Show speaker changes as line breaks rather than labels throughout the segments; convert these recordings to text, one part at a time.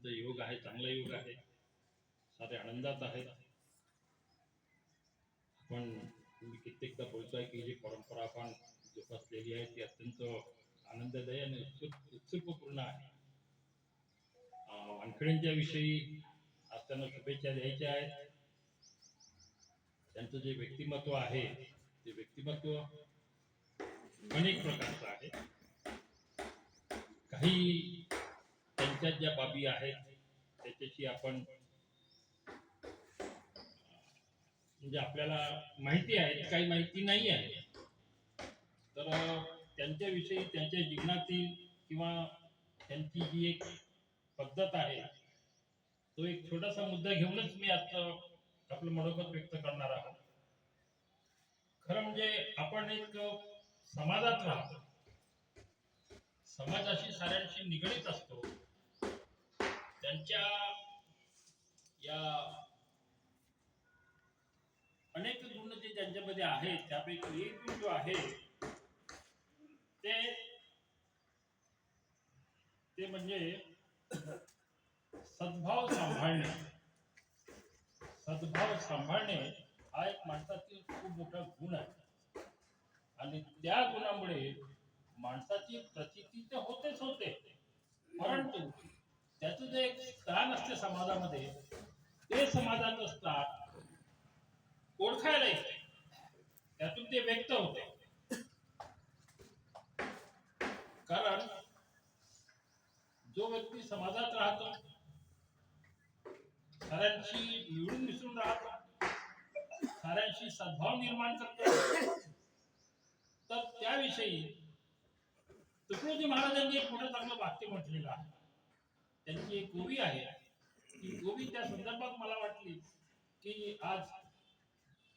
अत्यंत योग आहे, चांगला योग आहे, सारे आनंदात आहेत. आपण कित्येकदा बोलतोय की जी परंपरा आपण जोपासलेली आहे ती अत्यंत आनंददायी आणि उत्सुकपूर्ण आहे. वानखेडेंच्या विषयी आज त्यांना शुभेच्छा द्यायच्या आहेत. त्यांचं जे व्यक्तिमत्व आहे ते व्यक्तिमत्व अनेक प्रकारचं आहे. काही त्यांच्या ज्या बाबी आहेत त्याच्याशी आपण म्हणजे आपल्याला माहिती आहे, काही माहिती नाही आहे, तर त्यांच्याविषयी त्यांच्या जीवनातील किंवा त्यांची जी एक पद्धत आहे तो एक छोटासा मुद्दा घेऊनच मी आता आपलं मनोगत व्यक्त करणार आहोत. खरं म्हणजे आपण एक समाजात राहतो, समाजाशी साऱ्यांशी निगडीत असतो. त्यांच्या या अनेक गुण जे त्यांच्यामध्ये आहेत त्यापैकी एक गुण जो आहे ते म्हणजे सद्भाव सांभाळणे. सद्भाव सांभाळणे हा एक माणसातील खूप मोठा गुण आहे आणि त्या गुणामुळे माणसाची प्रचिती तर होतेच होते, परंतु त्याचं जे एक स्थान असते समाजामध्ये ते समाजाचं स्थान ओळखायला येते, त्यातून ते व्यक्त होते. कारण जो व्यक्ती समाजात राहतो, साऱ्यांशी मिळून मिसळून राहतो, साऱ्यांशी सद्भाव निर्माण करतो, तर त्याविषयी तुकडोजी महाराजांनी एक मोठं चांगलं वाक्य म्हटलेलं आहे. त्यांची एक गोवी आहे, ती गोवी त्या संदर्भात मला वाटली की आज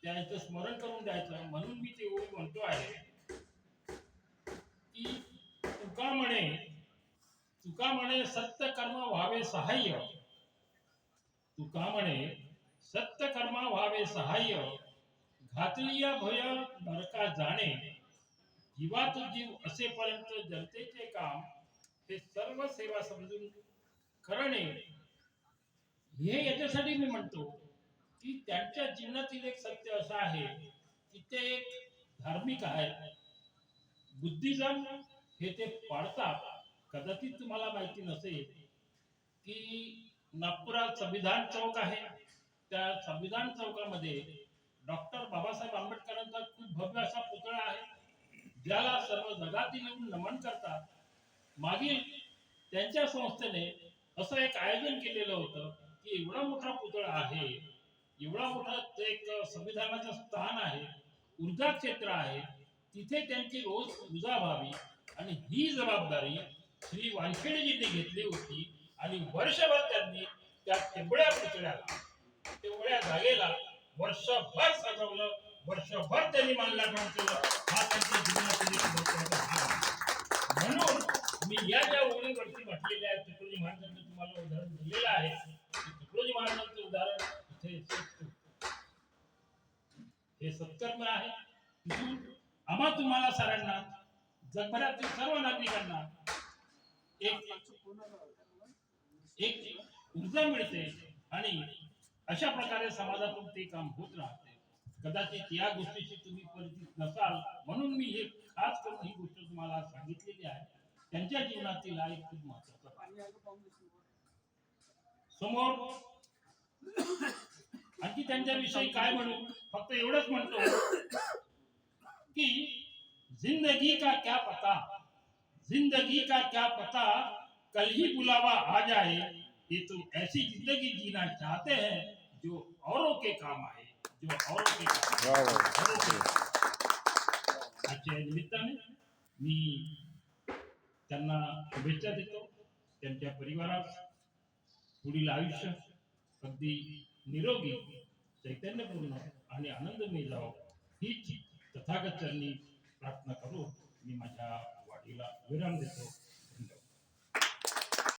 त्याचं स्मरण करून द्यायचं म्हणून मी ती गोवी म्हणतो आहे की तुका म्हणे सत्य कर्म व्हावे सहाय्य. तुका म्हणे सत्य कर्म व्हावे सहाय्य, घातलीया भय नरका जाणे. जीवात जीव असेपर्यंत जनतेचे काम हे सर्व सेवा समजून करणे. हे याच्यासाठी मी म्हणतो की त्यांच्या जीवनातील एक सत्य असं आहे की ते एक धार्मिक आहे. बुद्धिझम हे ते पाळतात. कदाचित तुम्हाला माहिती नसेल की नागपुरात संविधान चौक आहे, त्या संविधान चौकामध्ये डॉक्टर बाबासाहेब आंबेडकरांचा खूप भव्य असा पुतळा आहे ज्याला सर्व जगातील लोक नमन करतात. मागील त्यांच्या संस्थेने असं एक आयोजन केलेलं होतं की एवढा मोठा पुतळा आहे, एवढा मोठा एक संविधानाचं स्थान आहे, ऊर्जा क्षेत्र आहे, तिथे त्यांची रोज पूजा व्हावी आणि ही जबाबदारी श्री वानखेडेजींनी घेतली होती. आणि वर्षभर त्यांनी त्या तेवढ्या पुतळ्याला, तेवढ्या जागेला वर्षभर सजवलं, वर्षभर त्यांनी मानलापण केलं. हा त्यांच्या जीवनातील म्हणून मी या ज्या ओळीवरती म्हटलेल्या आहेत, तुकडोजी महाराजांचं तुम्हाला उदाहरण दिलेलं आहे. तुकडोजी महाराजांचं उदाहरण इथे हे सत्कर्म आहे. आम्हा तुम्हाला साऱ्यांना, जगभरातील सर्व नागरिकांना एक ऊर्जा मिळते आणि अशा प्रकारे समाजातून ते काम होत राहते. कदाचित या गोष्टीशी तुम्ही परिचित नसाल म्हणून मी हे खास करून ही गोष्ट तुम्हाला सांगितलेली आहे. त्यांच्या जीवनातील हा एक खूप महत्त्वाचा समोर आणखी त्यांच्याविषयी काय म्हणू, फक्त एवढंच म्हणतो की जिंदगी का क्या पता, जिंदगी का क्या पता, कल ही बुलावा आ जाए. ये तो ऐसी जिंदगी जीना चाहते हैं जो औरों के काम आए, जो औरों के काम आए. आजच्या निमित्ताने मी त्यांना शुभेच्छा देतो. त्यांच्या परिवारास पुढील आयुष्य अगदी निरोगी, चैतन्यपूर्ण आणि आनंदमय जावं हीच तथागत चरणी प्रार्थना करू मी माझ्या वाणीला विराम देतो.